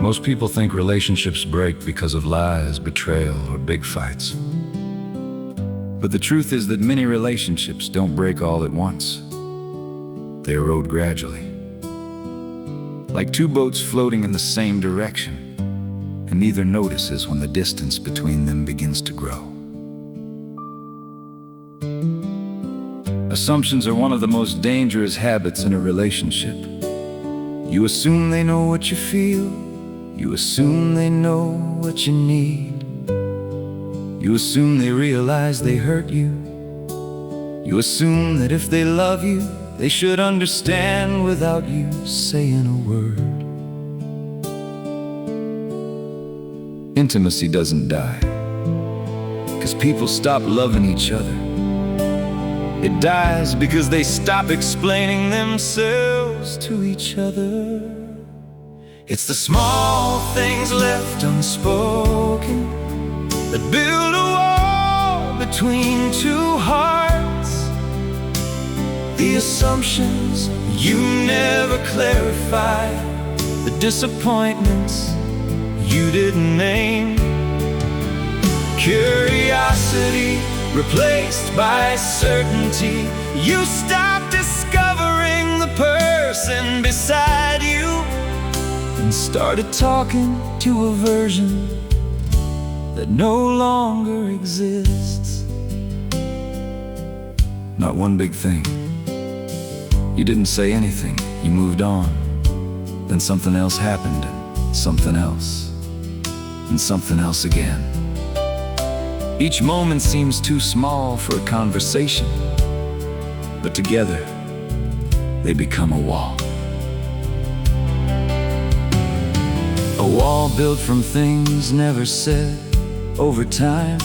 Most people think relationships break because of lies, betrayal, or big fights. But the truth is that many relationships don't break all at once. They erode gradually. Like two boats floating in the same direction, and neither notices when the distance between them begins to grow. Assumptions are one of the most dangerous habits in a relationship. You assume they know what you feel. You assume they know what you need. You assume they realize they hurt you. You assume that if they love you, they should understand without you saying a word. Intimacy doesn't die, 'cause people stop loving each other. It dies because they stop explaining themselves to each other. It's the small things left unspoken that build a wall between two hearts. The assumptions you never clarify, the disappointments you didn't name. Curiosity replaced by certainty. You stop discovering the person beside you and started talking to a version that no longer exists. Not one big thing. You didn't say anything, you moved on. Then something else happened, and something else, and something else again. Each moment seems too small for a conversation, but together they become a wall. A wall built from things never said. Over time,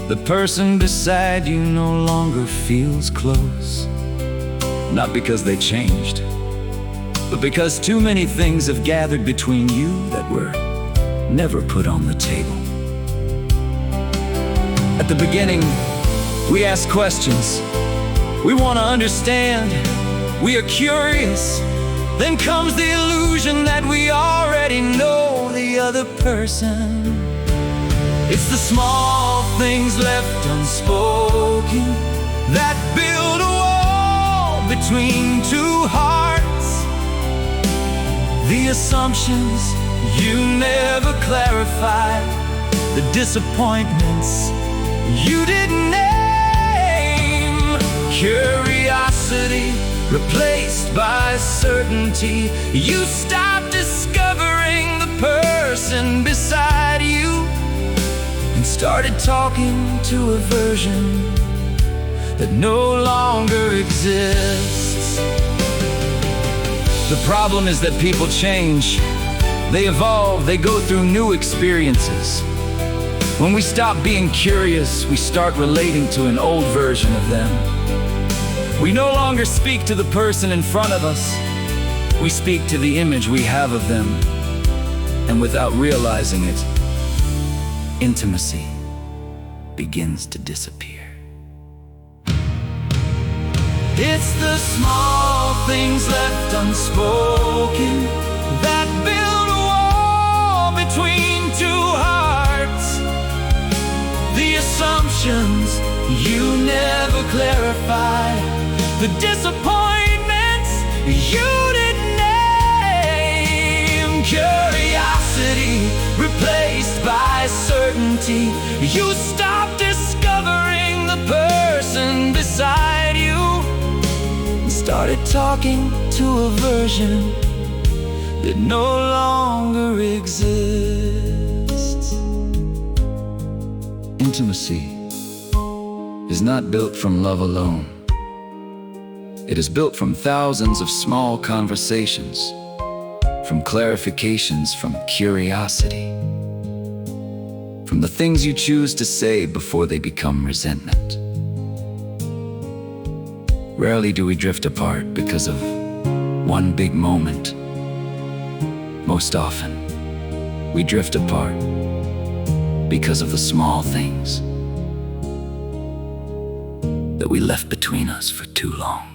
the person beside you no longer feels close. Not because they changed, but because too many things have gathered between you that were never put on the table. At the beginning, we ask questions. We want to understand. We are curious. Then comes the illusion that we already know the other person. It's the small things left unspoken that build a wall between two hearts. The assumptions you never clarified, the disappointments you didn't name. Curiosity replaced by certainty. You stopped discovering the person beside you and started talking to a version that no longer exists. The problem is that people change. They evolve, they go through new experiences. When we stop being curious, we start relating to an old version of them. We no longer speak to the person in front of us. We speak to the image we have of them. And without realizing it, intimacy begins to disappear. It's the small things left unspoken that build a wall between two hearts. The assumptions you never clarify, the disappointments you didn't name. Curiosity replaced by certainty. You stop discovering the person beside you and started talking to a version that no longer exists. Intimacy is not built from love alone. It is built from thousands of small conversations, from clarifications, from curiosity, from the things you choose to say before they become resentment. Rarely do we drift apart because of one big moment. Most often, we drift apart because of the small things that we left between us for too long.